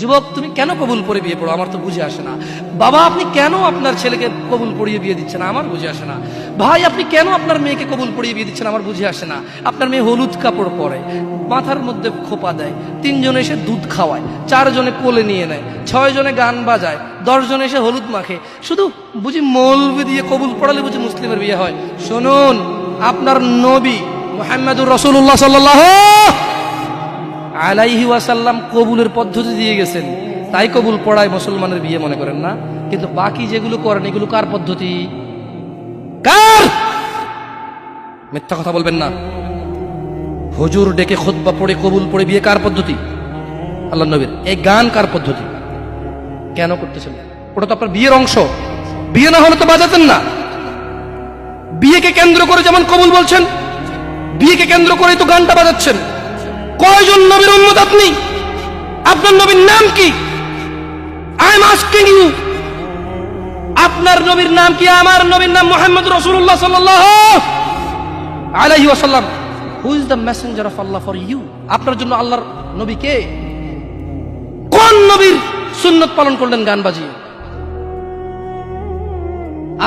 যুবক, তুমি কেন কবুল পড়ে বিয়ে পড়ো? আমার তো বুঝে আসে না। বাবা, আপনি কেন আপনার ছেলেকে কবুল পড়িয়ে বিয়ে দিচ্ছেন? আমার বুঝে আসে না। ভাই, আপনি কেন আপনার মেয়েকে কবুল পড়িয়ে বিয়ে দিচ্ছেন? আমার বুঝে আসে না। আপনার মেয়ে হলুদ কাপড় পরে, মাথার মধ্যে খোপা দেয়, 3 জনে এসে দুধ খাওয়ায়, 4 জনে কোলে নিয়ে নেয়, 6 জনে গান বাজায়, 10 জনে এসে হলুদ মাখে, শুধু বুঝি মৌলবি দিয়ে কবুল পড়ালে বুঝি মুসলিমের বিয়ে হয়? শুনুন, আপনার নবী মুহাম্মদুর রাসূলুল্লাহ সাল্লাল্লাহু আলাইহি ওয়াসাল্লাম কবুলের পদ্ধতি দিয়ে গেছেন, তাই কবুল পড়ায় মুসলমানের বিয়ে মনে করেন না। কিন্তু বাকি যেগুলো করেন এগুলো কার পদ্ধতি? কার? মিথ্যা কথা বলবেন না। হুজুর ডেকে খুতবা পড়ে কবুল পড়ে বিয়ে কার পদ্ধতি? আল্লাহর নবীর। এই গান কার পদ্ধতি? কেন করতেছেন? ওটা তো আপনার বিয়ের অংশ। বিয়ে না হলে তো বাজাতেন না। বিয়েকে কেন্দ্র করে যেমন কবুল বলছেন, বিয়েকে কেন্দ্র করেই তো গানটা বাজাচ্ছেন। কয়জন নবীর উম্মত আপনি? আপনার নবীর নাম কি? আই এম আস্কিং ইউ, আপনার নবীর নাম কি? আমার নবীর নাম মুহাম্মদ রাসূলুল্লাহ সাল্লাল্লাহু আলাইহি ওয়াসাল্লাম। Who is the messenger of Allah for you? আপনার জন্য আল্লাহর নবী কে? কোন নবীর সুন্নত পালন করলেন গান বাজিয়ে?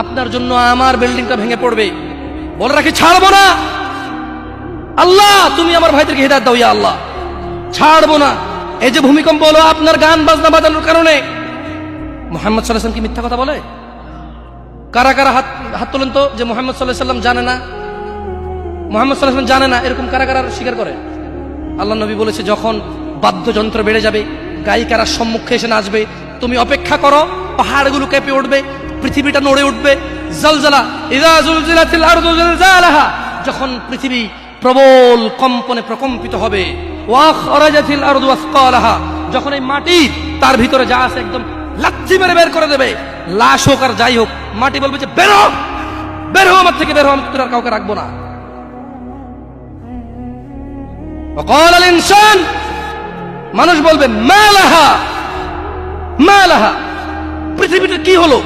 আপনার জন্য আমার বিল্ডিংটা ভেঙে পড়বে, বলে রাখি, ছাড়বো না। আল্লাহ, তুমি আমার ভাইদেরকে হিদায়াত দাও ইয়া আল্লাহ, ছাড়বো না। এই যে ভূমিকম্প হলো আপনার গান বাজনা বাজানোর কারণে। মুহাম্মদ সাল্লাল্লাহু আলাইহি ওয়াসাল্লাম কি মিথ্যা কথা বলে? কারা কারা হাত তোলেন তো যে মুহাম্মদ সাল্লাল্লাহু আলাইহি ওয়াসাল্লাম জানে না, মুহাম্মদ সাল্লাল্লাহু আলাইহি ওয়াসাল্লাম জানে না, এরকম কারা কারা স্বীকার করে? আল্লাহ নবী বলেছে, যখন বাদ্যযন্ত্র বেড়ে যাবে, গায়িকারা সম্মুখে এসে নাচবে, তুমি অপেক্ষা করো, পাহাড়গুলো কেঁপে উঠবে, পৃথিবীটা নড়ে উঠবে। জালজালা ইযা জুলজিলাতিল আরদু জিলজালাহা, যখন পৃথিবী প্রবল কম্পনে প্রকম্পিত হবে। ওয়া খরাজাতিল আরদু আসকালাহা, যখন এই মাটি তার ভিতরে যা আছে একদম লাথি মেরে বের করে দেবে, লাশ হোক আর যাই হোক, মাটি বলবে যে বের হও, বের হও আমার থেকে, বের হও, আমি তোর আর কাউকে রাখবো না। ওয়াকাল আল ইনসান, মানুষ বলবে মা লাহা মা লাহা, পৃথিবীটা কি হলো,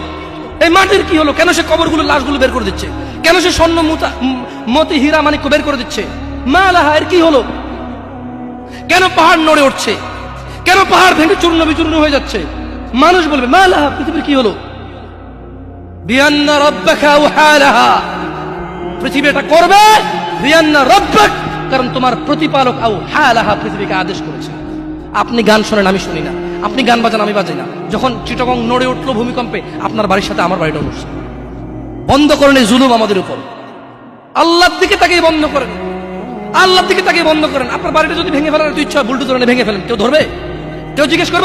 এই মাটির কি হলো? কেন সে কবরগুলো লাশগুলো বের করে দিচ্ছে? কেন সে স্বর্ণ মতি হীরা মানিক্য বের করে দিচ্ছে? মা লাহা, এর কি হলো? কেন পাহাড় নড়ে উঠছে? কেন পাহাড় ভেঙে চূর্ণ বিচূর্ণ হয়ে যাচ্ছে? মানুষ বলবে মা লাহা, পৃথিবীর কি হলো? বিআন্না রাব্বাকা আওহালাহা, পৃথিবী এটা করবে বিআন্না রাব্বাক, কারণ তোমার প্রতিপালক আওহালাহা পৃথিবীকে আদেশ করেছে। আপনি গান শোনেন, আমি শুনি না। আপনি গান বাজান, আমি বাজাই না। যখন চিটাগং নড়ে উঠলো ভূমিকম্পে, আপনার বাড়ির সাথে আমার বাড়িটা উঠছে। বন্ধ করেন এই জুলুম আমাদের উপর। আল্লাহর দিকে তাকিয়ে বন্ধ করেন, আল্লাহর দিকে তাকিয়ে বন্ধ করেন। আপনার বাড়িটা যদি ভেঙে ফেলার ইচ্ছা হয়, বুলডোজার এনে ভেঙে ফেলেন, কেউ ধরবে? কেউ জিজ্ঞেস করবে